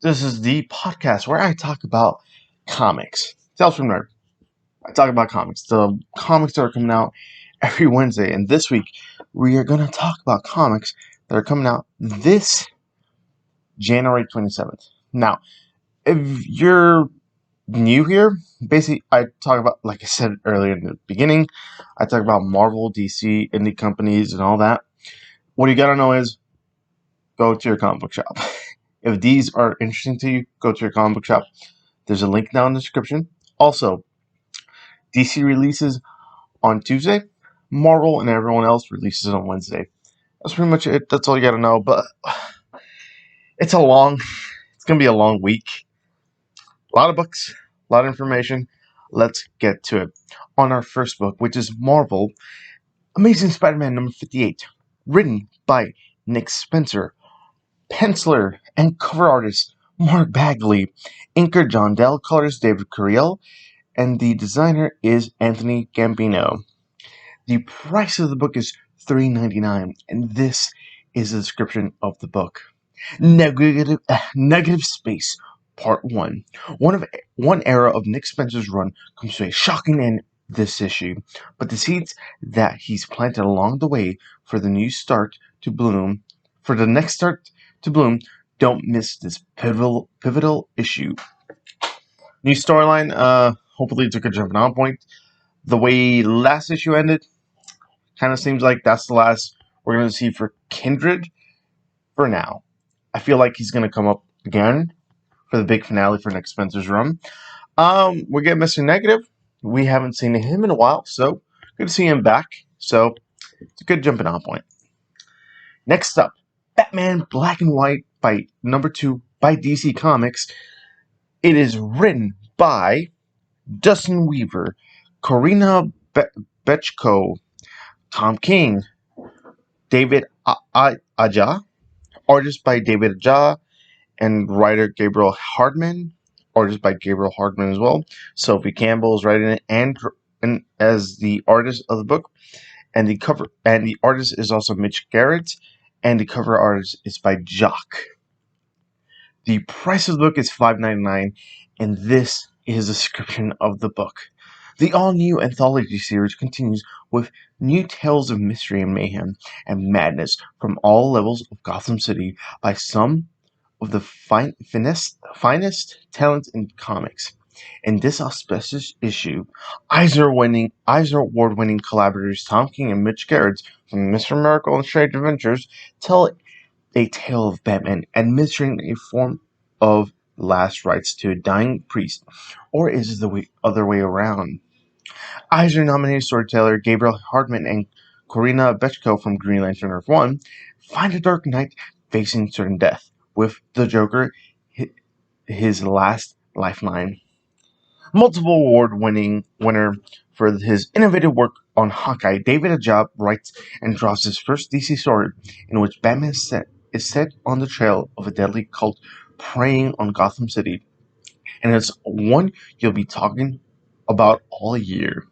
This is the podcast where I talk about comics. Tales from Nerd. I talk about comics. The comics that are coming out every Wednesday. And this week, we are going to talk about comics that are coming out this January 27th. Now, if you're new here, basically, I talk about, like I said earlier in the beginning, I talk about Marvel, DC, indie companies, and all that. What you got to know is go to your comic book shop. If these are interesting to you, go to your comic book shop. There's a link down in the description. Also, DC releases on Tuesday. Marvel and everyone else releases on Wednesday. That's pretty much it. That's all you gotta know. But it's gonna be a long week. A lot of books, a lot of information. Let's get to it. On our first book, which is Marvel, Amazing Spider-Man number 58, written by Nick Spencer, penciler and cover artist Mark Bagley, inker John Dell, colorist David Curiel, and the designer is Anthony Gambino. The price of the book is $3.99, and this is the description of the book. Negative Space, Part 1. One era of Nick Spencer's run comes to a shocking end this issue, but the seeds that he's planted along the way for the next start to bloom, don't miss this pivotal issue. New storyline, hopefully it's a good jumping on point. The way last issue ended, kind of seems like that's the last we're going to see for Kindred for now. I feel like he's going to come up again for the big finale for Nick Spencer's run. We're getting Mr. Negative. We haven't seen him in a while, so good to see him back. So it's a good jumping on point. Next up, Batman Black and White by number 2 by DC Comics. It is written by Dustin Weaver, Corina Bechko, Tom King, David Aja, artist by David Aja, and writer Gabriel Hardman, artist by Gabriel Hardman as well. Sophie Campbell is writing it and as the artist of the book, and the artist is also Mitch Garrett, and the cover artist is by Jock. The price of the book is $5.99, and this is a description of the book. The all-new anthology series continues with new tales of mystery and mayhem and madness from all levels of Gotham City by some of the finest talents in comics. In this auspicious issue, Eisner Award-winning collaborators Tom King and Mitch Garrett from Mr. Miracle and Strange Adventures tell a tale of Batman administering a form of last rites to a dying priest, or is it the other way around? Eisner-nominated storyteller Gabriel Hardman and Corina Bechko from Green Lantern Earth 1 find a Dark Knight facing certain death, with the Joker his last lifeline. Multiple award-winning winner for his innovative work on Hawkeye, David Aja writes and draws his first DC story in which Batman is set on the trail of a deadly cult preying on Gotham City, and it's one you'll be talking about all year.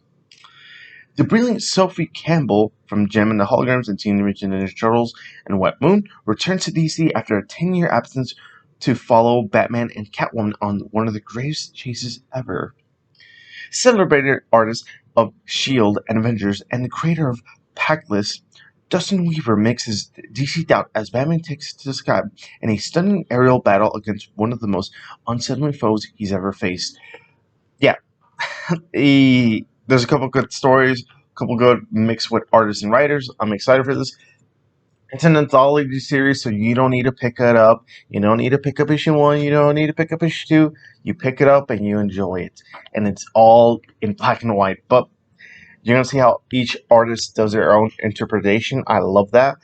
The brilliant Sophie Campbell from Gem and the Holograms and Teenage Mutant Ninja Turtles and Wet Moon returns to DC after a 10-year absence to follow Batman and Catwoman on one of the greatest chases ever. Celebrated artist of S.H.I.E.L.D. and Avengers and the creator of Packlist, Dustin Weaver makes his DC debut as Batman takes it to the sky in a stunning aerial battle against one of the most unsettling foes he's ever faced. Yeah, there's a couple good stories, a couple good mixed with artists and writers. I'm excited for this. It's an anthology series, so you don't need to pick it up. You don't need to pick up issue 1. You don't need to pick up issue 2. You pick it up and you enjoy it. And it's all in black and white. But you're going to see how each artist does their own interpretation. I love that.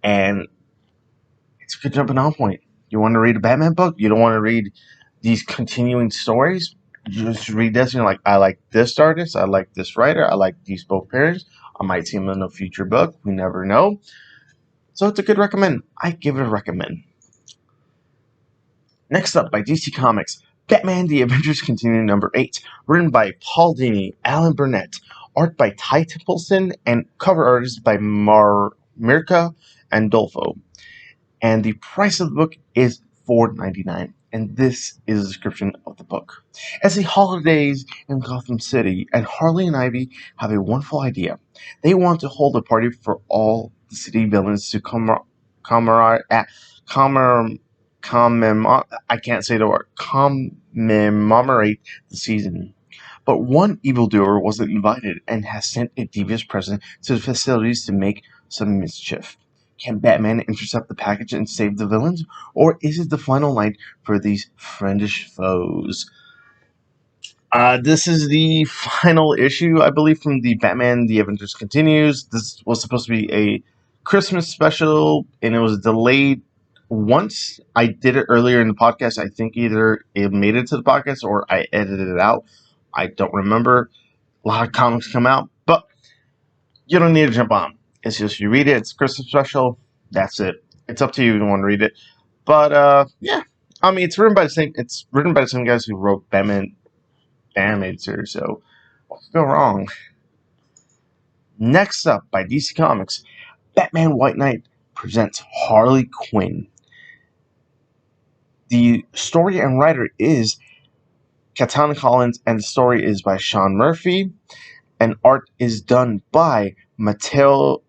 And it's a good jumping on point. You want to read a Batman book? You don't want to read these continuing stories? You just read this and you're like, I like this artist. I like this writer. I like these both pairs. I might see them in a future book. We never know. So it's a good recommend. I give it a recommend. Next up, by DC Comics, Batman The Avengers Continuing number 8, written by Paul Dini, Alan Burnett, art by Ty Templeton, and cover artist by Mirka Andolfo. And the price of the book is $4.99. and this is a description of the book. As the holidays in Gotham City, and Harley and Ivy have a wonderful idea. They want to hold a party for all the city villains to I can't say the word, commemorate the season. But one evildoer wasn't invited and has sent a devious present to the facilities to make some mischief. Can Batman intercept the package and save the villains? Or is it the final night for these friendish foes? This is the final issue, I believe, from the Batman The Avengers Continues. This was supposed to be a Christmas special, and it was delayed once. I did it earlier in the podcast. I think either it made it to the podcast or I edited it out. I don't remember. A lot of comics come out, but you don't need to jump on. It's just you read it. It's a Christmas special. That's it. It's up to you if you want to read it. But yeah, I mean, it's written by the same. It's written by the same guys who wrote Batman Animated Series. So what's go wrong? Next up, by DC Comics, Batman White Knight presents Harley Quinn. The story and writer is Katana Collins, and the story is by Sean Murphy, and art is done by Matteo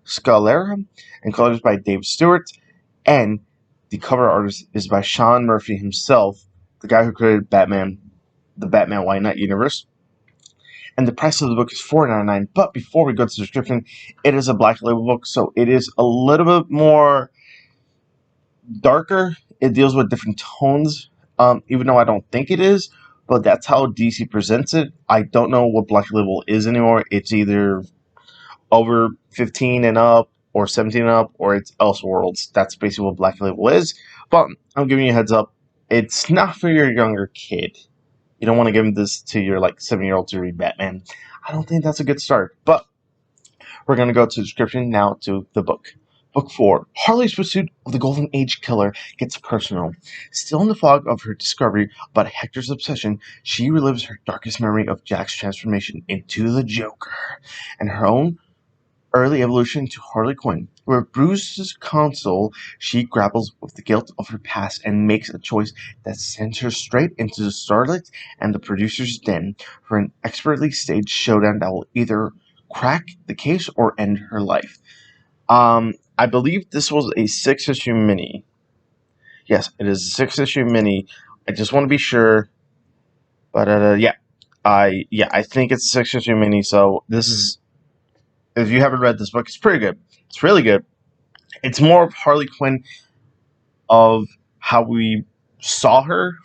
Scalera, and colors by Dave Stewart, and the cover artist is by Sean Murphy himself, the guy who created Batman, the Batman White Knight universe. And the price of the book is $4.99. But before we go to the description, it is a Black Label book, so it is a little bit more darker. It deals with different tones, even though I don't think it is. But that's how DC presents it. I don't know what Black Label is anymore. It's either over 15 and up, or 17 and up, or it's Elseworlds. That's basically what Black Label is. But I'm giving you a heads up. It's not for your younger kid. You don't want to give this to your 7-year-old to read Batman. I don't think that's a good start. But we're going to go to the description now to the book. Book 4. Harley's pursuit of the Golden Age killer gets personal. Still in the fog of her discovery about Hector's obsession, she relives her darkest memory of Jack's transformation into the Joker and her own early evolution to Harley Quinn. With Bruce's counsel, she grapples with the guilt of her past and makes a choice that sends her straight into the Starlight and the producer's den for an expertly staged showdown that will either crack the case or end her life. I believe this was a 6-issue mini. Yes, it is a 6-issue mini. I just want to be sure. But yeah, I think it's a 6-issue mini. So this is, if you haven't read this book, it's pretty good. It's really good. It's more of Harley Quinn of how we saw her,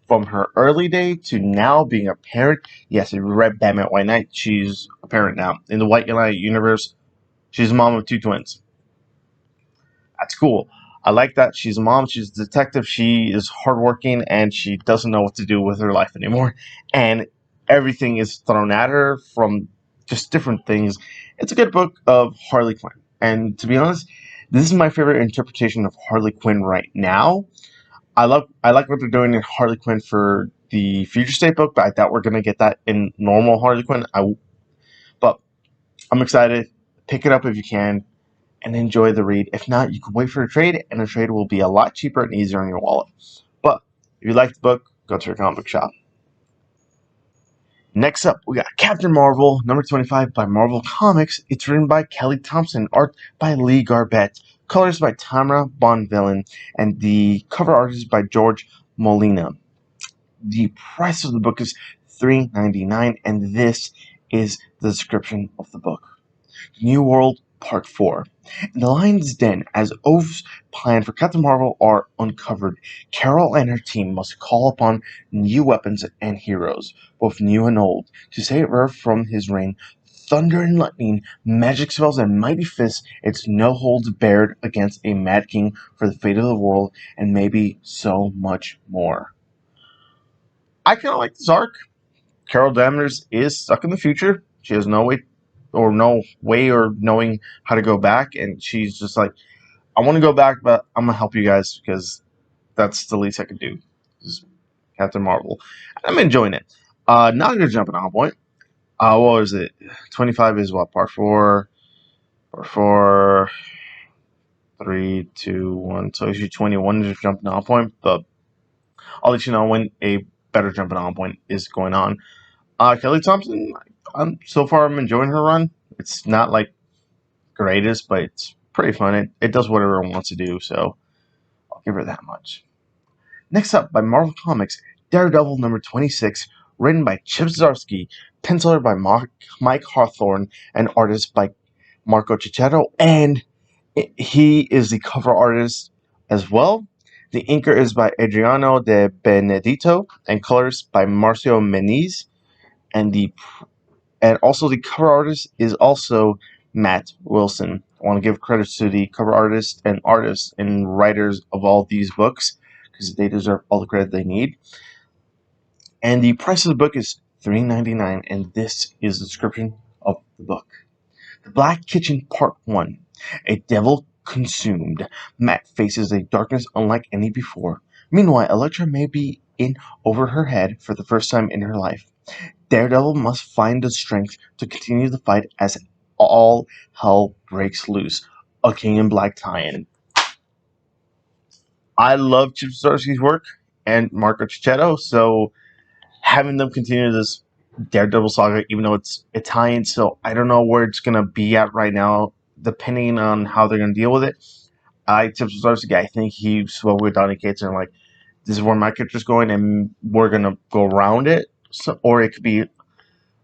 from her early day to now being a parent. Yes, if you read Batman White Knight, she's a parent now. In the White Knight universe, she's a mom of 2 twins. That's cool. I like that. She's a mom, she's a detective, she is hardworking, and she doesn't know what to do with her life anymore. And everything is thrown at her from just different things. It's a good book of Harley Quinn. And to be honest, this is my favorite interpretation of Harley Quinn right now. I like what they're doing in Harley Quinn for the Future State book, but I doubt we're gonna get that in normal Harley Quinn. But I'm excited. Pick it up if you can and enjoy the read. If not, you can wait for a trade, and a trade will be a lot cheaper and easier on your wallet. But if you like the book, go to your comic book shop. Next up, we got Captain Marvel, number 25 by Marvel Comics. It's written by Kelly Thompson, art by Lee Garbett, colors by Tamara Bonvillain, and the cover art is by George Molina. The price of the book is $3.99, and this is the description of the book. New World Part 4. In the Lion's Den, as Ove's plan for Captain Marvel are uncovered, Carol and her team must call upon new weapons and heroes, both new and old, to save Earth from his reign. Thunder and lightning, magic spells, and mighty fists, it's no holds barred against a mad king for the fate of the world, and maybe so much more. I kind of like this arc. Carol Danvers is stuck in the future. She has no way or knowing how to go back, and she's just like, I want to go back, but I'm gonna help you guys because that's the least I can do. This is Captain Marvel. I'm enjoying it. Now I'm gonna jump in on point. What was it? 25 is what? Part 4. Part 4. 3, 2, 1. So issue 21 is jumping on point, but I'll let you know when a better jumping on point is going on. Kelly Thompson, so far I'm enjoying her run. It's not like greatest, but it's pretty fun. It does whatever it wants to do, so I'll give her that much. Next up, by Marvel Comics, Daredevil number 26, written by Chip Zdarsky, penciler by Mike Hawthorne, and artist by Marco Cicchetto, and he is the cover artist as well. The inker is by Adriano De Benedito, and colors by Marcio Meniz, and also the cover artist is also Matt Wilson. I want to give credit to the cover artist and artists and writers of all these books because they deserve all the credit they need. And the price of the book is $3.99, and this is the description of the book. The Black Kitchen Part 1. A devil consumed. Matt faces a darkness unlike any before. Meanwhile, Elektra may be in over her head for the first time in her life. Daredevil must find the strength to continue the fight as all hell breaks loose. A King in Black tie-in. I love Chip Zdarsky's work and Marco Cicchetto, so having them continue this Daredevil saga, even though it's Italian, so I don't know where it's gonna be at right now, depending on how they're gonna deal with it. Chip Zdarsky, I think he spoke with Donny Cates and like, this is where my character's going, and we're gonna go around it. So, or it could be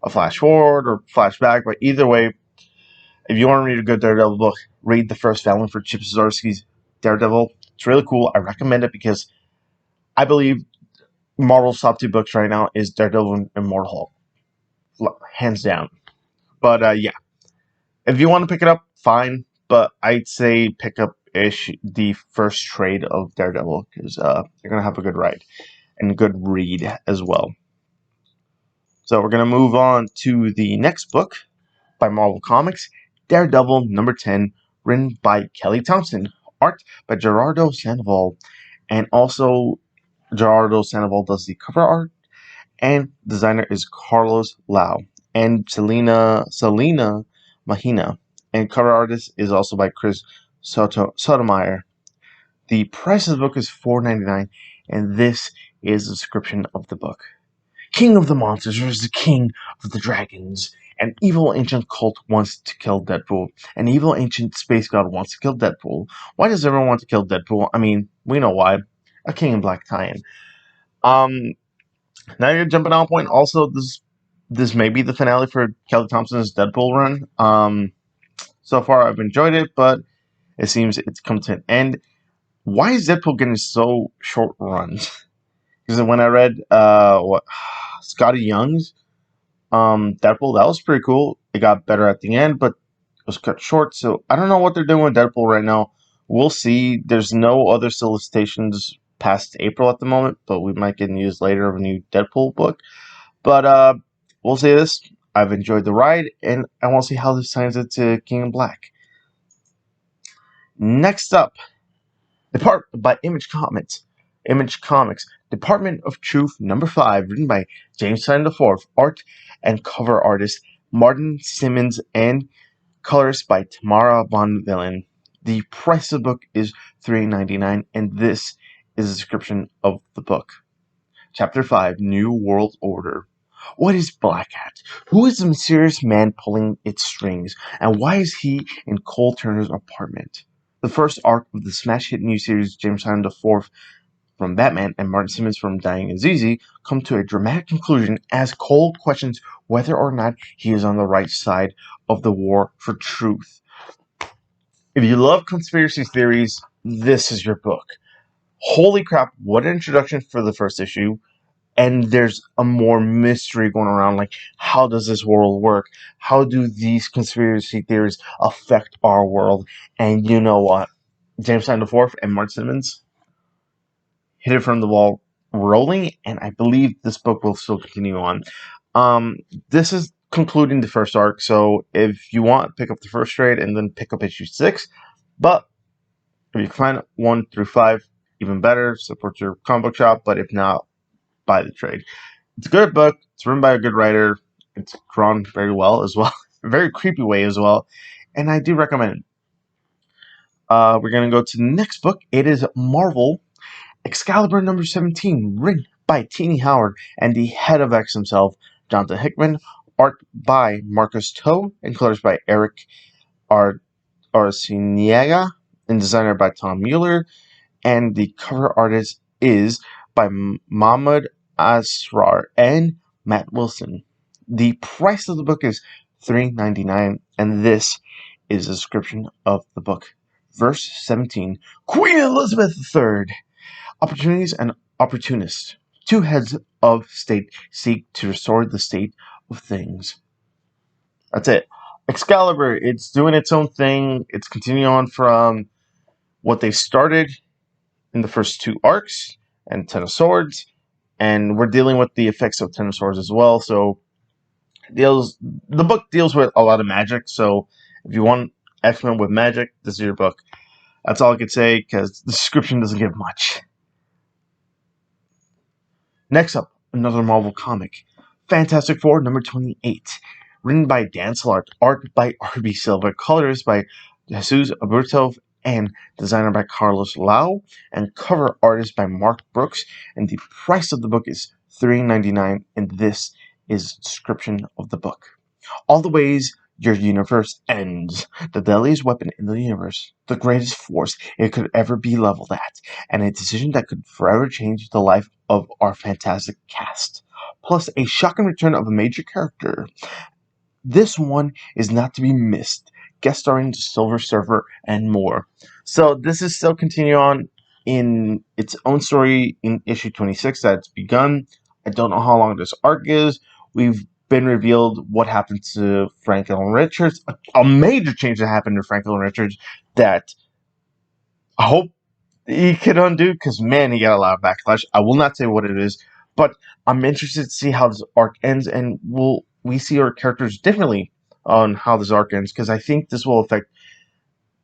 a flash forward or flashback, but either way, if you want to read a good Daredevil book, read the first volume for Chip Zdarsky's Daredevil. It's really cool. I recommend it because I believe Marvel's top 2 books right now is Daredevil and Immortal Hulk, hands down. But yeah, if you want to pick it up, fine. But I'd say pick up the first trade of Daredevil because you're gonna have a good ride and a good read as well. So we're gonna move on to the next book by Marvel Comics, Daredevil number 10, written by Kelly Thompson, art by Gerardo Sandoval, and also Gerardo Sandoval does the cover art, and designer is Carlos Lau, and Selena Mahina, and cover artist is also by Chris Sotomayor. The price of the book is $4.99, and this is the description of the book. King of the monsters is the king of the dragons. An evil ancient cult wants to kill Deadpool. An evil ancient space god wants to kill Deadpool. Why does everyone want to kill Deadpool? I mean, we know why. A King in Black tie-in. Now you're jumping on point. Also, this may be the finale for Kelly Thompson's Deadpool run. So far I've enjoyed it, but it seems it's come to an end. Why is Deadpool getting so short runs? Because when I read Scotty Young's Deadpool, that was pretty cool. It got better at the end, but it was cut short. So I don't know what they're doing with Deadpool right now. We'll see. There's no other solicitations past April at the moment, but we might get news later of a new Deadpool book. But we'll say this. I've enjoyed the ride, and I want to see how this ties it to King in Black. Next up, by Image Comics, Department of Truth number 5, written by James Tynion IV, art and cover artist Martin Simmons, and colors by Tamara Bonvillain. The price of the book is $3.99, and this is a description of the book. Chapter 5, New World Order. What is Black Hat? Who is the mysterious man pulling its strings, and why is he in Cole Turner's apartment? The first arc of the smash hit new series James Tynion IV from Batman and Martin Simmons from Dying Azizi come to a dramatic conclusion as Cole questions whether or not he is on the right side of the war for truth. If you love conspiracy theories, this is your book. Holy crap, what an introduction for the first issue. And there's a more mystery going around, like, how does this world work? How do these conspiracy theories affect our world? And you know what? James Tynion IV and Martin Simmons hit it from the ball rolling, and I believe this book will still continue on. This is concluding the first arc, so if you want, pick up the first trade and then pick up issue 6. But if you can find 1 through 5, even better, support your comic book shop, but if not, buy the trade. It's a good book. It's written by a good writer. It's drawn very well as well. A very creepy way as well. And I do recommend it. We're going to go to the next book. It is Marvel Excalibur number 17, written by Tini Howard and the head of X himself, Jonathan Hickman. Art by Marcus Toe and colors by Eric Arciniega and designer by Tom Mueller. And the cover artist is by Mahmoud Asrar and Matt Wilson. The price of the book is $3.99, and this is a description of the book. Verse 17, Queen Elizabeth III. Opportunities and opportunists. Two heads of state seek to restore the state of things. That's it. Excalibur, it's doing its own thing. It's continuing on from what they started in the first two arcs and Ten of Swords, and we're dealing with the effects of Ten of Swords as well. So the book deals with a lot of magic. So if you want X-Men with magic, this is your book. That's all I could say because the description doesn't give much. Next up, another Marvel comic, Fantastic Four number 28, written by Dan Slart, art by R.B. Silva, colors by Jesus Aburtov, and designer by Carlos Lau, and cover artist by Mark Brooks. And the price of the book is $3.99, and this is a description of the book. All the ways your universe ends. The deadliest weapon in the universe, the greatest force it could ever be leveled at, and a decision that could forever change the life of our fantastic cast. Plus, a shocking return of a major character. This one is not to be missed. Guest starring Silver Surfer and more. So this is still continuing on in its own story in issue 26 that's begun. I don't know how long this arc is. We've been revealed what happened to Franklin Richards. A major change that happened to Franklin Richards that I hope he could undo, because man, he got a lot of backlash. I will not say what it is, but I'm interested to see how this arc ends, and will we see our characters differently on how this arc ends, because I think this will affect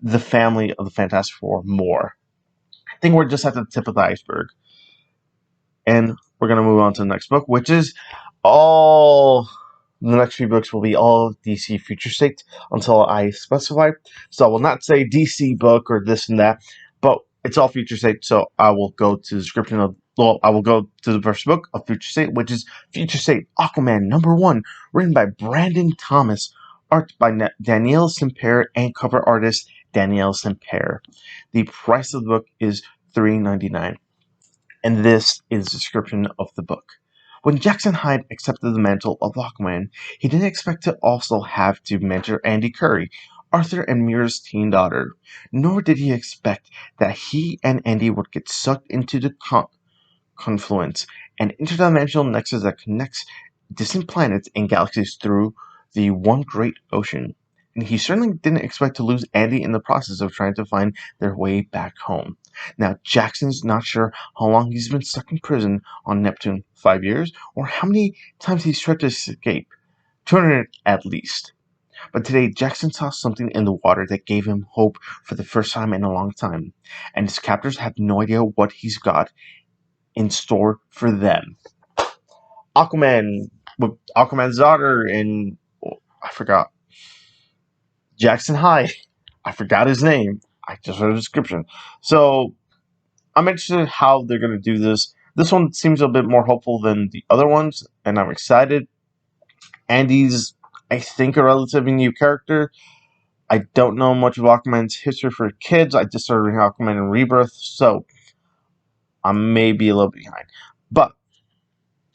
the family of the Fantastic Four more. I think we're just at the tip of the iceberg. And we're going to move on to the next book, which is all... The next few books will be all DC Future State until I specify. So I will not say DC book or this and that, but it's all Future State. So I will go to the description of... Well, I will go to the first book of Future State, which is Future State Aquaman number 1, written by Brandon Thomas, art by Danielle Semper, and cover artist Danielle Semper. The price of the book is $3.99, and this is the description of the book. When Jackson Hyde accepted the mantle of Aquaman, he didn't expect to also have to mentor Andy Curry, Arthur and Mira's teen daughter, nor did he expect that he and Andy would get sucked into the confluence, an interdimensional nexus that connects distant planets and galaxies through the one great ocean. And he certainly didn't expect to lose Andy in the process of trying to find their way back home. Now, Jackson's not sure how long he's been stuck in prison on Neptune, 5 years, or how many times he's tried to escape, 200 at least. But today, Jackson saw something in the water that gave him hope for the first time in a long time, and his captors have no idea what he's got in store for them. Aquaman, with Aquaman's daughter, and I forgot. Jackson Hyde. I forgot his name. I just read a description. So I'm interested in how they're going to do this. This one seems a bit more hopeful than the other ones, and I'm excited. Andy's, I think, a relatively new character. I don't know much of Aquaman's history for kids. I just started reading Aquaman in Rebirth, so I may be a little behind. But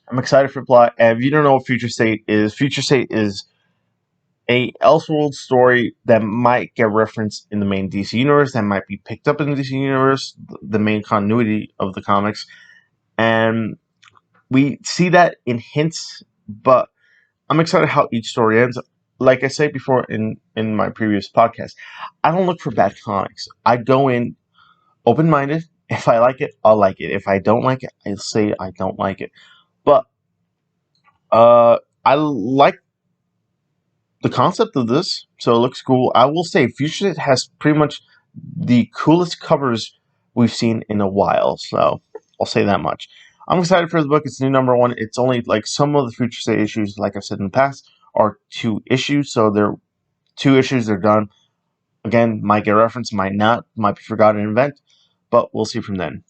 I'm excited for the plot. And if you don't know what Future State is a Elseworld story that might get referenced in the main DC universe, that might be picked up in the DC universe, the main continuity of the comics. And we see that in hints, but I'm excited how each story ends. Like I said before in my previous podcast, I don't look for bad comics. I go in open-minded. If I like it, I'll like it. If I don't like it, I'll say I don't like it. But I like the concept of this, so it looks cool. I will say Future State has pretty much the coolest covers we've seen in a while, so I'll say that much. I'm excited for the book. It's new number 1. It's only like some of the Future State issues, like I've said in the past, are 2 issues, so they're 2 issues, they're done. Again, might get referenced, might not, might be forgotten in event, but we'll see from then.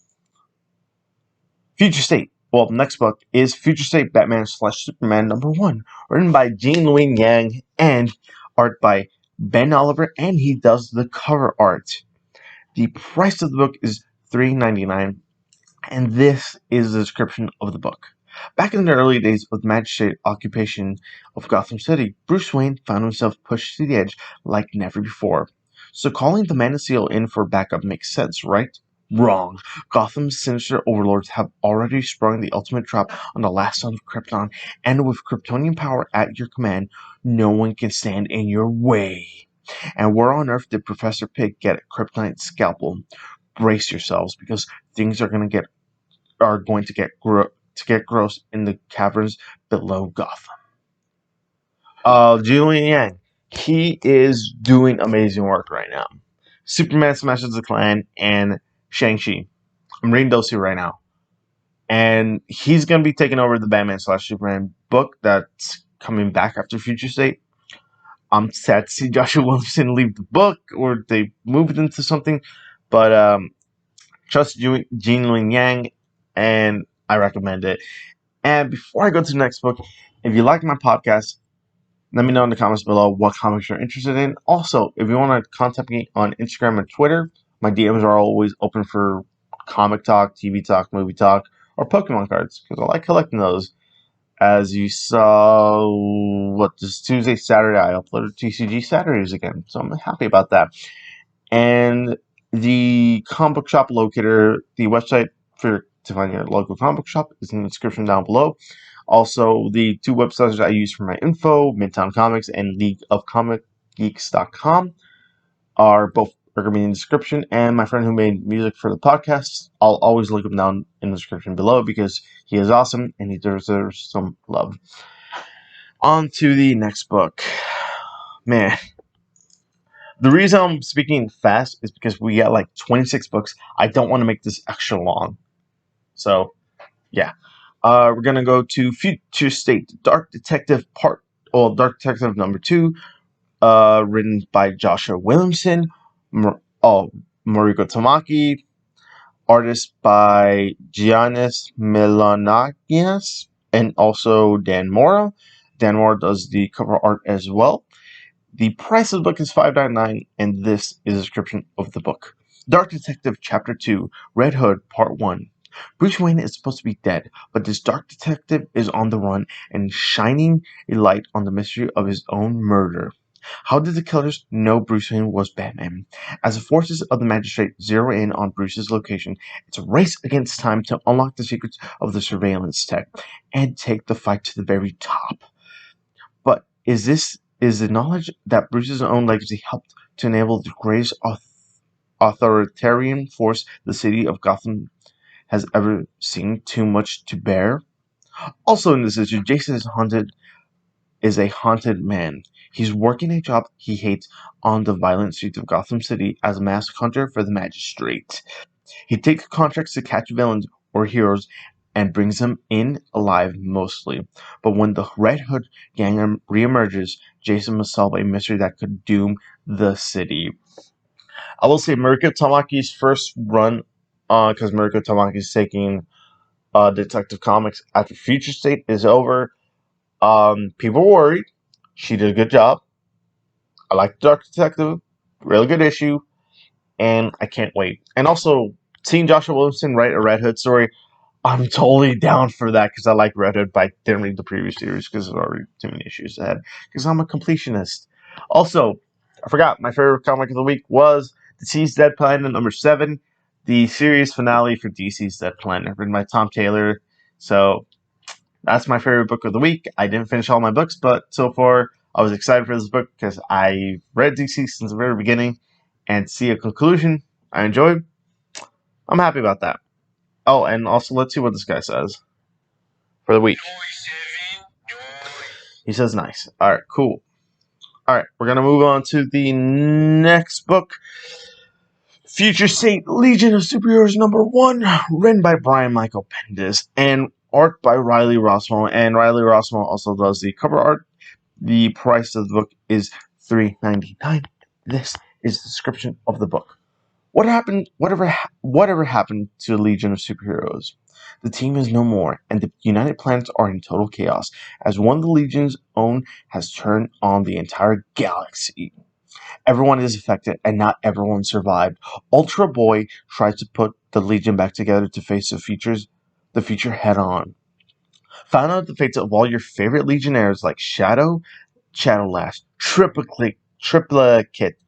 Future State. Well, next book is Future State Batman/Superman #1, written by Gene Luen Yang and art by Ben Oliver, and he does the cover art. The price of the book is $3.99, and this is the description of the book. Back in the early days of the magistrate occupation of Gotham City, Bruce Wayne found himself pushed to the edge like never before. So calling the Man of Steel in for backup makes sense, right? Wrong. Gotham's sinister overlords have already sprung the ultimate trap on the last son of Krypton, and with Kryptonian power at your command, no one can stand in your way. And where on earth did Professor Pig get a kryptonite scalpel? Brace yourselves, because things are going to get gross in the caverns below Gotham. Julian Yang, he is doing amazing work right now. Superman Smashes the Klan and Shang-Chi. I'm reading those two right now. And he's going to be taking over the Batman/Superman book that's coming back after Future State. I'm sad to see Joshua Williamson leave the book, or they moved into something. But trust Gene Luen Yang, and I recommend it. And before I go to the next book, if you like my podcast, let me know in the comments below what comics you're interested in. Also, if you want to contact me on Instagram and Twitter, my DMs are always open for comic talk, TV talk, movie talk, or Pokemon cards, because I like collecting those. As you saw, this Tuesday, Saturday, I uploaded TCG Saturdays again, so I'm happy about that. And the comic book shop Locator, the website to find your local comic book shop, is in the description down below. Also, the two websites I use for my info, Midtown Comics and LeagueOfComicGeeks.com, are both going to be in the description. And my friend who made music for the podcast, I'll always link him down in the description below because he is awesome and he deserves some love. On to the next book. Man. The reason I'm speaking fast is because we got like 26 books. I don't want to make this extra long. So, yeah. We're going to go to Future State Dark Detective number 2, written by Joshua Williamson, Mariko Tamaki, artist by Giannis Melanagias, and also Dan Mora. Dan Mora does the cover art as well. The price of the book is $5.99, and this is a description of the book. Dark Detective Chapter 2, Red Hood Part 1. Bruce Wayne is supposed to be dead, but this dark detective is on the run and shining a light on the mystery of his own murder. How did the killers know Bruce Wayne was Batman? As the forces of the magistrate zero in on Bruce's location, it's a race against time to unlock the secrets of the surveillance tech and take the fight to the very top. But is the knowledge that Bruce's own legacy helped to enable the greatest authoritarian force the city of Gotham has ever seen too much to bear? Also in this issue, Jason is a haunted man. He's working a job he hates on the violent streets of Gotham City as a masked hunter for the magistrate. He takes contracts to catch villains or heroes and brings them in alive mostly. But when the Red Hood gang reemerges, Jason must solve a mystery that could doom the city. I will say Mariko Tamaki's first run, because Mariko Tamaki is taking Detective Comics after Future State is over. People were worried. She did a good job. I like Dark Detective. Really good issue. And I can't wait. And also, seeing Joshua Williamson write a Red Hood story, I'm totally down for that because I like Red Hood, but I didn't read the previous series because there's already too many issues ahead. Because I'm a completionist. Also, I forgot, my favorite comic of the week was DC's Dead Planet number 7, the series finale for DC's Dead Planet, written by Tom Taylor. So, that's my favorite book of the week. I didn't finish all my books, but so far, I was excited for this book because I read DC since the very beginning, and see a conclusion I enjoyed. I'm happy about that. Oh, and also let's see what this guy says for the week. He says nice. Alright, cool. Alright, we're going to move on to the next book. Future State Legion of Superheroes #1, written by Brian Michael Bendis, and art by Riley Rossmo. And Riley Rossmo also does the cover art. The price of the book is $3.99. This is the description of the book. Whatever happened to the Legion of Superheroes? The team is no more, and the United Planets are in total chaos, as one of the Legion's own has turned on the entire galaxy. Everyone is affected, and not everyone survived. Ultra Boy tries to put the Legion back together to face the future head on. Find out the fates of all your favorite Legionnaires like Shadow, Shadowlash, Triplicate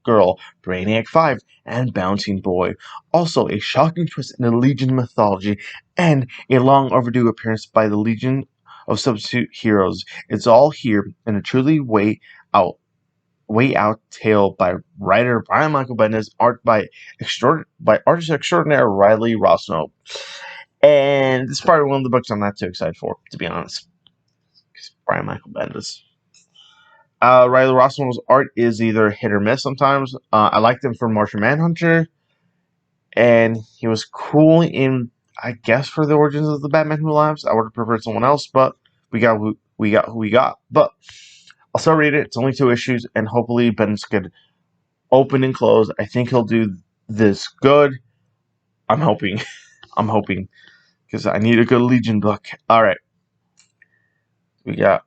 Girl, Brainiac 5, and Bouncing Boy. Also, a shocking twist in the Legion mythology, and a long overdue appearance by the Legion of Substitute Heroes. It's all here in a truly way out tale by writer Brian Michael Bendis, art by artist extraordinaire Riley Rossmo. And this is probably one of the books I'm not too excited for, to be honest. Brian Michael Bendis. Riley Rossmo's art is either hit or miss sometimes. I liked him for Martian Manhunter, and he was cool in, I guess, for the origins of the Batman Who Laughs. I would have preferred someone else, but we got who we got. But I'll still read it. It's only 2 issues, and hopefully Bendis could open and close. I think he'll do this good. I'm hoping. I'm hoping, because I need a good Legion book. All right. We got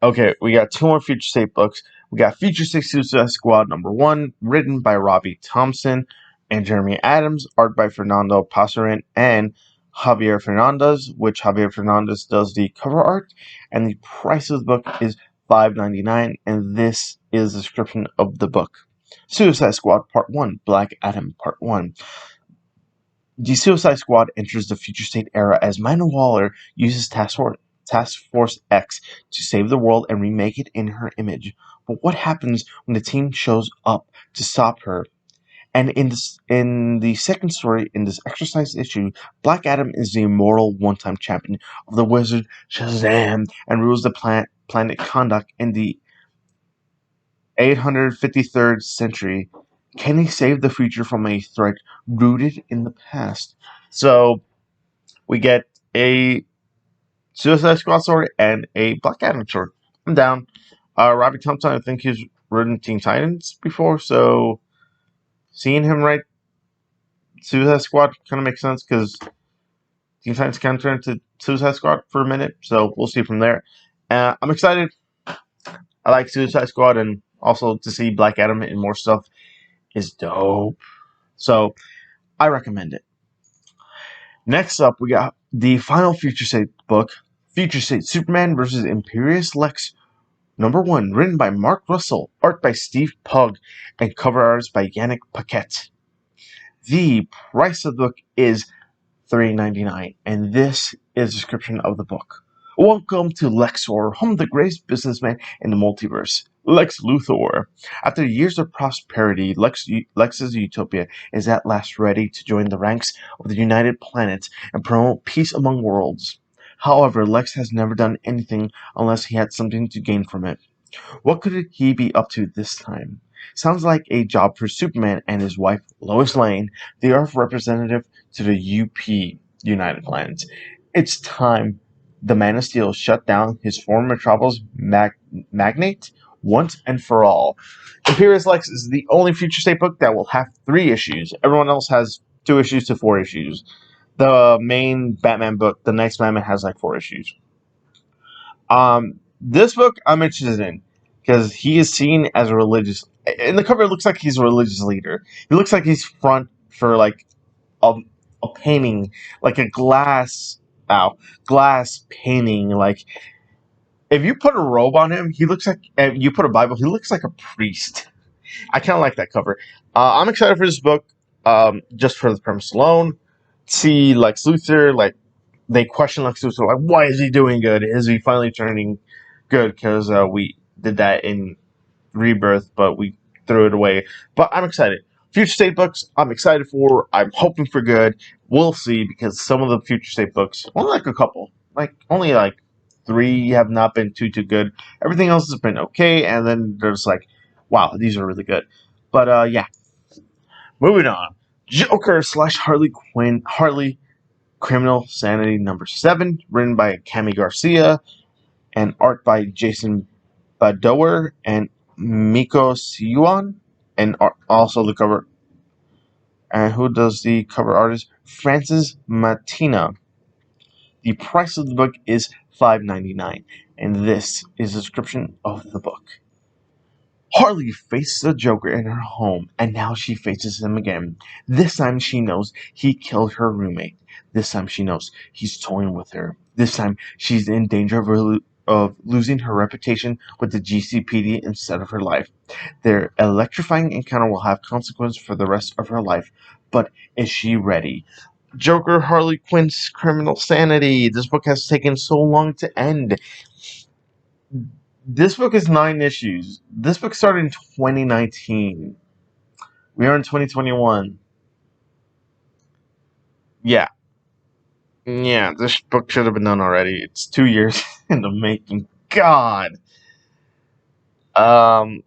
2 more Future State books. We got Future State Suicide Squad #1, written by Robbie Thompson and Jeremy Adams, art by Fernando Pasarin and Javier Fernandez, which Javier Fernandez does the cover art, and the price of the book is $5.99, and this is the description of the book. Suicide Squad Part 1, Black Adam Part 1. The Suicide Squad enters the Future State era as Amanda Waller uses Task Force X to save the world and remake it in her image. But what happens when the team shows up to stop her? And in the second story in this exercise issue, Black Adam is the immortal one-time champion of the wizard Shazam and rules the planet Kahndaq in the 853rd century. Can he save the future from a threat rooted in the past? So we get a Suicide Squad story and a Black Adam story. I'm down. Robbie Thompson, I think he's written Teen Titans before, so seeing him write Suicide Squad kind of makes sense, because Teen Titans kind of turned into Suicide Squad for a minute, so we'll see from there. I'm excited. I like Suicide Squad, and also to see Black Adam in more stuff is dope. So I recommend it. Next up, we got the final Future State book, Future State Superman vs. Imperious Lex #1, written by Mark Russell, art by Steve Pugh, and cover arts by Yannick Paquette. The price of the book is $3.99, and this is a description of the book. Welcome to Lexor, home of the greatest businessman in the multiverse, Lex Luthor. After years of prosperity, Lex's utopia is at last ready to join the ranks of the United Planets and promote peace among worlds. However, Lex has never done anything unless he had something to gain from it. What could he be up to this time? Sounds like a job for Superman and his wife, Lois Lane, the Earth representative to the UP, United Planets. It's time the Man of Steel shut down his former Metropolis magnate once and for all. Imperious Lex is the only Future State book that will have 3 issues. Everyone else has 2 issues to 4 issues. The main Batman book, The Next Batman, has like 4 issues. This book I'm interested in because he is seen as a religious. In the cover, it looks like he's a religious leader. He looks like he's front for like a painting, like a glass painting. Like if you put a robe on him, he looks like. If you put a Bible, he looks like a priest. I kind of like that cover. I'm excited for this book, just for the premise alone. See Lex Luthor, like they question Lex Luthor, like why is he doing good? Is he finally turning good? Because we did that in Rebirth, but we threw it away. But I'm excited. Future State books, I'm excited for. I'm hoping for good. We'll see, because some of the Future State books, only like a couple, like only like 3 have not been too good. Everything else has been okay, and then there's like, wow, these are really good. But yeah, moving on. Joker / Harley Criminal Sanity #7, written by Cami Garcia, and art by Jason Badower and Miko Siuan, and also the cover And who does the cover art is Francis Matina. The price of the book is $5.99, and this is a description of the book. Harley faced the Joker in her home, and now she faces him again. This time she knows he killed her roommate. This time she knows he's toying with her. This time she's in danger of losing her reputation with the GCPD instead of her life. Their electrifying encounter will have consequences for the rest of her life, but is she ready? Joker Harley Quinn's Criminal Sanity. This book has taken so long to end. This book is 9 issues. This book started in 2019. We are in 2021. Yeah. Yeah, this book should have been done already. It's 2 years in the making. God. Um,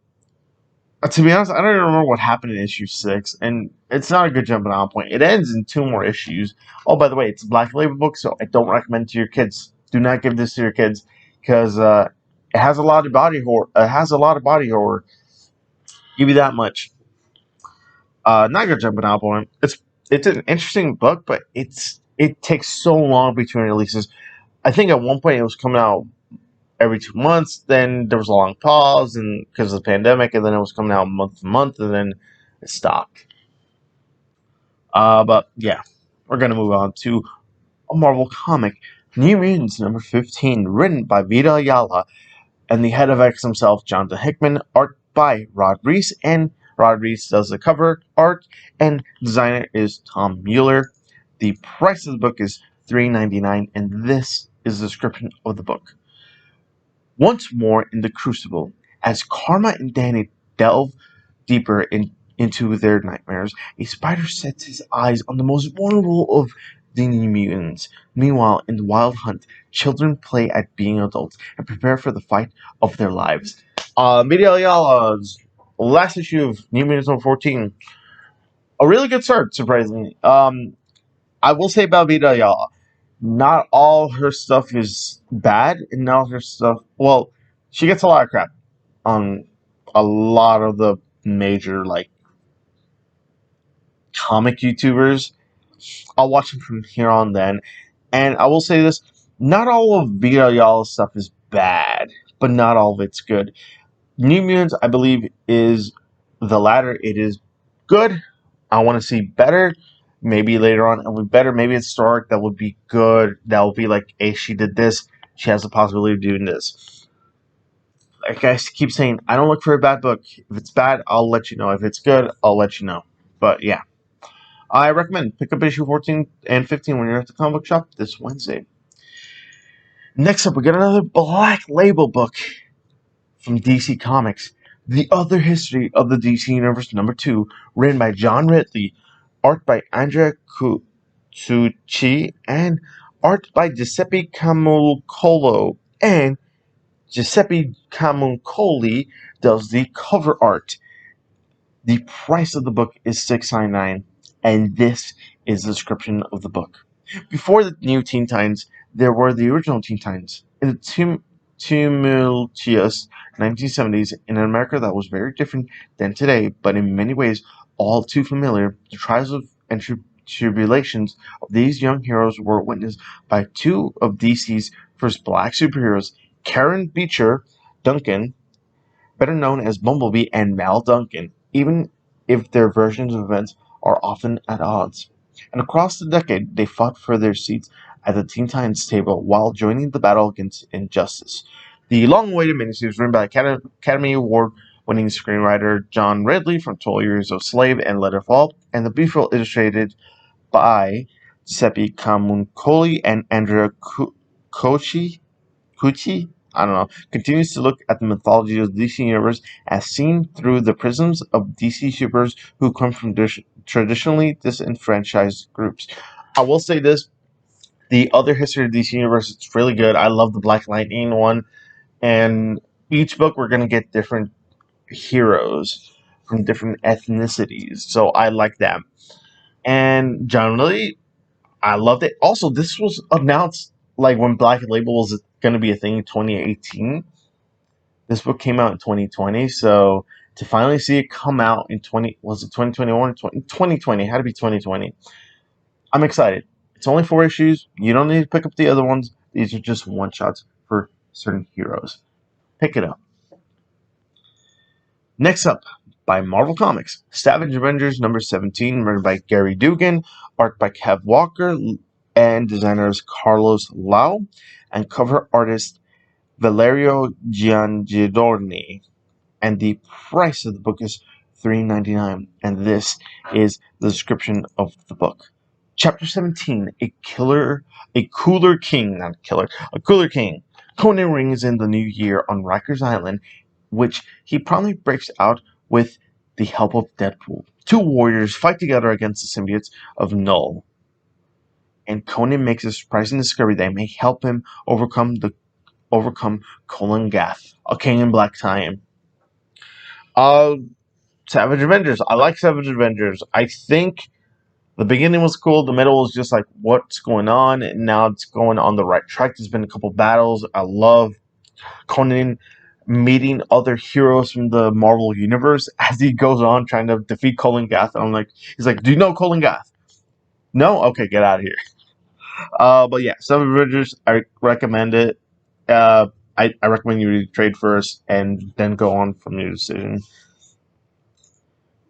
to be honest, I don't even remember what happened in issue 6, and it's not a good jumping on point. It ends in 2 more issues. Oh, by the way, it's a Black Label book, so I don't recommend it to your kids. Do not give this to your kids, because it has a lot of body horror. It has a lot of body horror. Give you that much. Not good jumping on point. It's an interesting book, but it takes so long between releases. I think at one point it was coming out every 2 months. Then there was a long pause, and because of the pandemic, and then it was coming out month to month, and then it stopped. But yeah, we're gonna move on to a Marvel comic, New Mutants number 15, written by Vita Ayala, and the head of X himself, Jonathan Hickman, art by Rod Reis, and Rod Reis does the cover art, and designer is Tom Mueller. The price of the book is $3.99, and this is the description of the book. Once more in the Crucible, as Karma and Danny delve deeper into their nightmares, a spider sets his eyes on the most vulnerable of the New Mutants. Meanwhile, in the Wild Hunt, children play at being adults and prepare for the fight of their lives. Media Ayala's last issue of New Mutants number 14. A really good start, surprisingly. I will say about Vita Ayala, not all her stuff is bad, and not all her stuff. Well, she gets a lot of crap on a lot of the major comic YouTubers. I'll watch them from here on then, and I will say this: not all of Vita Ayala's stuff is bad, but not all of it's good. New Mutants, I believe, is the latter. It is good. I want to see better. Maybe later on it'll be better. Maybe it's Stark that would be good. That will be like, hey, she did this. She has the possibility of doing this. Like I keep saying, I don't look for a bad book. If it's bad, I'll let you know. If it's good, I'll let you know. But yeah, I recommend pick up issue 14 and 15 when you're at the comic book shop this Wednesday. Next up, we got another Black Label book from DC Comics, The Other History of the DC Universe number 2, written by John Ridley, art by Andrea Cucci, and art by Giuseppe Camuncolo. And Giuseppe Camuncoli does the cover art. The price of the book is $6.99, and this is the description of the book. Before the new Teen Titans, there were the original Teen Titans. In the tumultuous 1970s, in an America that was very different than today, but in many ways all too familiar, the trials and tribulations of these young heroes were witnessed by 2 of DC's first black superheroes, Karen Beecher Duncan, better known as Bumblebee, and Mal Duncan, even if their versions of events are often at odds. And across the decade, they fought for their seats at the Teen Titans table while joining the battle against injustice. The long-awaited miniseries was written by Academy Award-winning screenwriter John Ridley from 12 Years a Slave and Let It Fall, and the beautiful illustrated by Giuseppe Camuncoli and Andrea Cucci, I don't know, continues to look at the mythology of the DC Universe as seen through the prisms of DC supers who come from traditionally disenfranchised groups. I will say this: the other history of DC Universe is really good. I love the Black Lightning one, and each book we're gonna get different heroes from different ethnicities, so I like that. And generally, I loved it. Also, this was announced like when Black Label was going to be a thing in 2018. This book came out in 2020, so to finally see it come out in 2021? 2020, it had to be 2020. I'm excited. It's only 4 issues. You don't need to pick up the other ones. These are just one-shots for certain heroes. Pick it up. Next up, by Marvel Comics, Savage Avengers number 17, written by Gary Dugan, art by Kev Walker, and designers Carlos Lau, and cover artist Valerio Giangiardoni. And the price of the book is $3.99. And this is the description of the book. Chapter 17, a cooler king. Conan rings in the new year on Rikers Island, which he promptly breaks out with the help of Deadpool. 2 warriors fight together against the symbiotes of Null. And Conan makes a surprising discovery that may help him overcome Colin Gath, a king in black time. Savage Avengers. I like Savage Avengers. I think the beginning was cool. The middle was just like, what's going on? And now it's going on the right track. There's been a couple battles. I love Conan meeting other heroes from the Marvel Universe as he goes on trying to defeat Colin Gath. He's like, do you know Colin Gath? No? Okay, get out of here. But yeah, Savage Avengers, I recommend it. I recommend you read the trade first and then go on from your decision.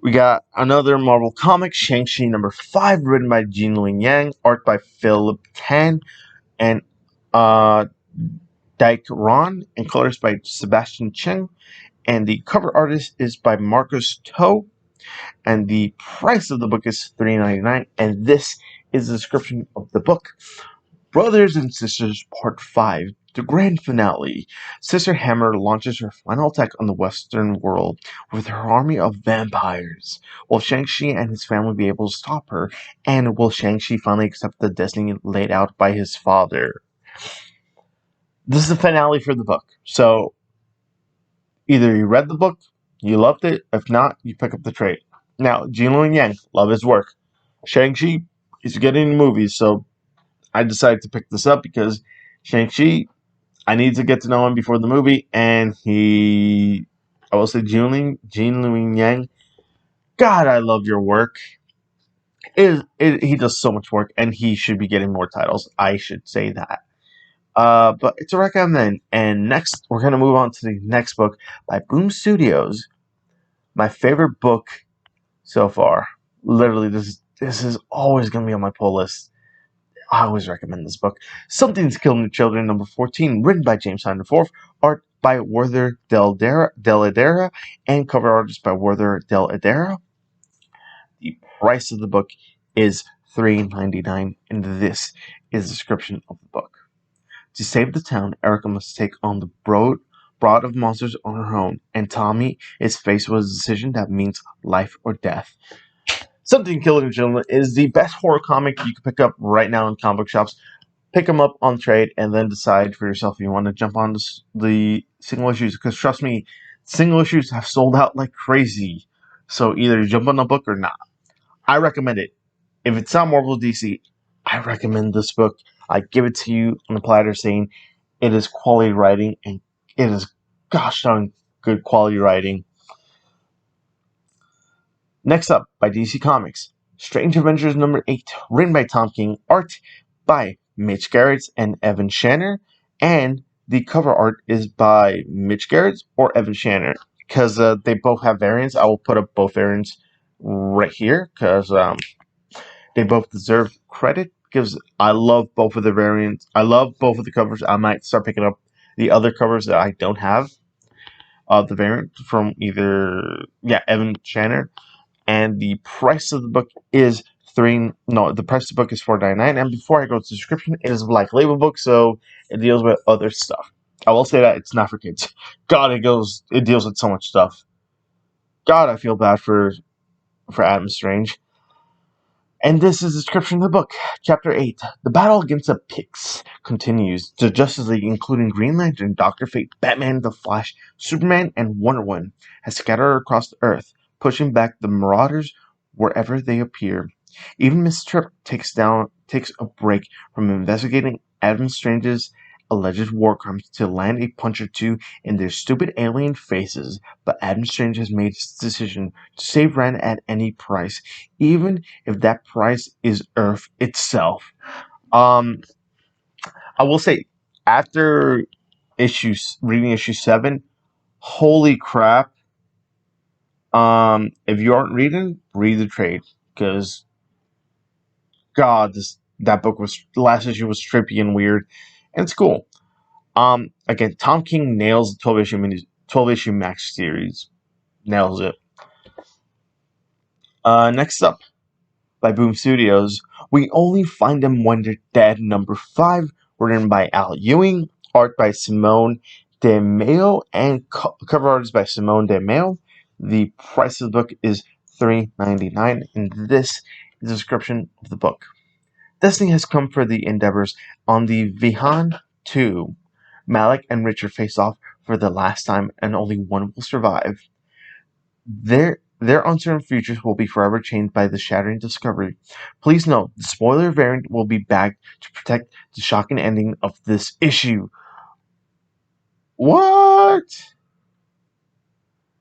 We got another Marvel comic, Shang-Chi number 5, written by Jinlian Yang, art by Philip Tan, and Daik Ron, and colors by Sebastian Cheng. And the cover artist is by Marcus To. And the price of the book is $3.99. And this is the description of the book. Brothers and Sisters Part 5, the grand finale. Sister Hammer launches her final attack on the Western world with her army of vampires. Will Shang-Chi and his family be able to stop her? And will Shang-Chi finally accept the destiny laid out by his father? This is the finale for the book. So, either you read the book, you loved it. If not, you pick up the trade. Now, Jinlian Yang, love his work. Shang-Chi is getting the movies, so I decided to pick this up because Shang-Chi, I need to get to know him before the movie, and I will say Jinlian Yang, God, I love your work. He does so much work, and he should be getting more titles. I should say that. But it's a recommend. And next, we're going to move on to the next book by Boom Studios. My favorite book so far. Literally, this is always going to be on my pull list. I always recommend this book. Something's Killing the Children, number 14, written by James Tynion IV, art by Werther Del Edera, and cover artist by Werther Del Edera. The price of the book is $3.99, and this is the description of the book. To save the town, Erica must take on the brood of monsters on her own, and Tommy is faced with a decision that means life or death. Something Killing Children is the best horror comic you can pick up right now in comic book shops. Pick them up on trade and then decide for yourself if you want to jump on the single issues. Because trust me, single issues have sold out like crazy. So either you jump on the book or not. I recommend it. If it's not Marvel DC, I recommend this book. I give it to you on a platter saying it is quality writing, and it is gosh darn good quality writing. Next up, by DC Comics, Strange Avengers number 8, written by Tom King, art by Mitch Gerads and Evan Shanner, and the cover art is by Mitch Gerads or Evan Shanner, because they both have variants. I will put up both variants right here, because they both deserve credit, because I love both of the variants. I love both of the covers. I might start picking up the other covers that I don't have, the variant from Evan Shanner. And the price of the book is $4.99. And before I go to the description, it is a Black Label book, so it deals with other stuff. I will say that it's not for kids. God, it deals with so much stuff. God, I feel bad for Adam Strange. And this is the description of the book. Chapter 8. The battle against the Pix continues. The Justice League, including Green Lantern, Dr. Fate, Batman, The Flash, Superman, and Wonder Woman, has scattered across the earth, pushing back the Marauders wherever they appear. Even Miss Tripp takes a break from investigating Adam Strange's alleged war crimes to land a punch or two in their stupid alien faces, but Adam Strange has made his decision to save Rand at any price, even if that price is Earth itself. Um, I will say, after reading issue 7, holy crap! If you aren't reading, read the trade, because God, that book was the last issue was trippy and weird, and it's cool. Again, Tom King nails the 12 issue max series, nails it. Next up, by Boom Studios, We Only Find Them When They're Dead, number 5, written by Al Ewing, art by Simone DeMeo, and cover art is by Simone DeMeo. The price of the book is $3.99, and this is a description of the book. Destiny has come for the Endeavors on the Vihan 2. Malik and Richard face off for the last time, and only one will survive. Their uncertain futures will be forever changed by the shattering discovery. Please note, the spoiler variant will be back to protect the shocking ending of this issue. What?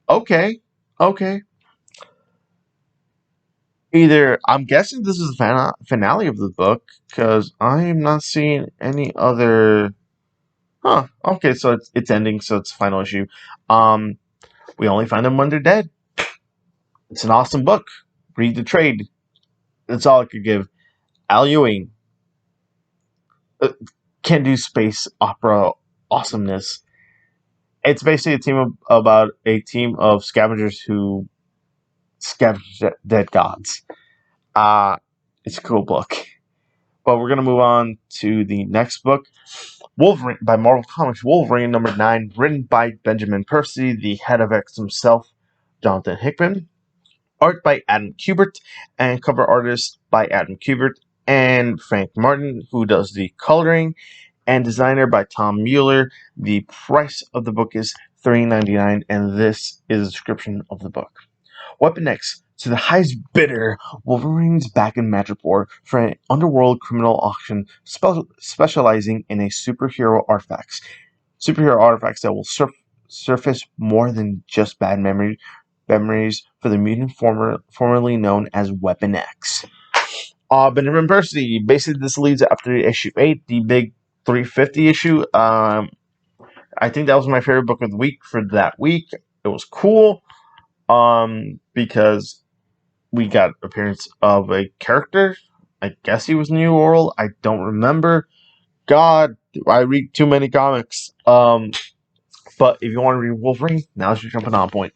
Okay. Either, I'm guessing this is the finale of the book, because I am not seeing any other... Huh, okay, so it's ending, so it's final issue. We Only Find Them When They're Dead. It's an awesome book. Read the trade. That's all I could give. Al Ewing can do space opera awesomeness. It's basically about a team of scavengers who scavenge dead gods. It's a cool book. But we're gonna move on to the next book, Wolverine by Marvel Comics. Wolverine number 9, written by Benjamin Percy, the head of X himself, Jonathan Hickman. Art by Adam Kubert, and cover artist by Adam Kubert and Frank Martin, who does the coloring, and designer by Tom Mueller. The price of the book is $3.99, and this is a description of the book. Weapon X. To the highest bidder, Wolverine's back in Madripoor for an underworld criminal auction specializing in superhero artifacts. Superhero artifacts that will surface more than just bad memories for the mutant formerly known as Weapon X. Benjamin Percy, basically this leads after issue 8, the big 350 issue. I think that was my favorite book of the week for that week. It was cool because we got appearance of a character. I guess he was New World. I don't remember. God, I read too many comics. But if you want to read Wolverine, now's your jumping on point.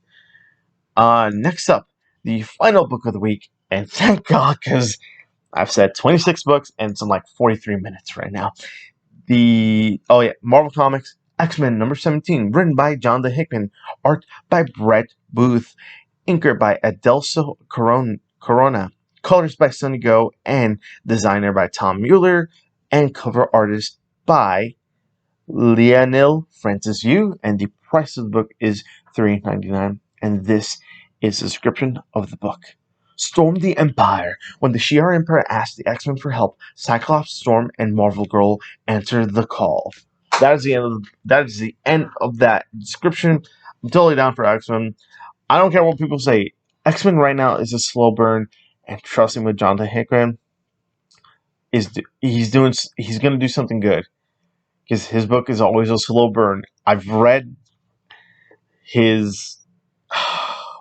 Next up, the final book of the week, and thank God, because I've said 26 books, and it's in like 43 minutes right now. Marvel Comics, X-Men number 17, written by Jonathan Hickman, art by Brett Booth, inker by Adelso Corona, colors by Sonny Go, and designer by Tom Mueller, and cover artist by Leonil Francis Yu, and the price of the book is $3.99, and this is a description of the book. Storm the Empire. When the Shi'ar Empire asks the X-Men for help, Cyclops, Storm, and Marvel Girl answer the call. That is the end of that description. I'm totally down for X-Men. I don't care what people say. X-Men right now is a slow burn, and trusting with Jonathan Hickman, he's gonna do something good. Because his book is always a slow burn. I've read his...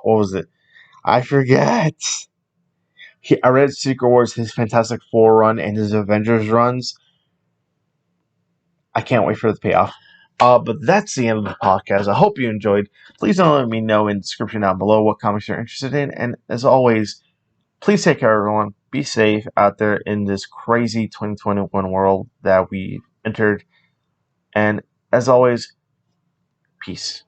what was it? I forget. I read Secret Wars, his Fantastic Four run, and his Avengers runs. I can't wait for the payoff. But that's the end of the podcast. I hope you enjoyed. Please don't let me know in the description down below what comics you're interested in. And as always, please take care, everyone. Be safe out there in this crazy 2021 world that we entered. And as always, peace.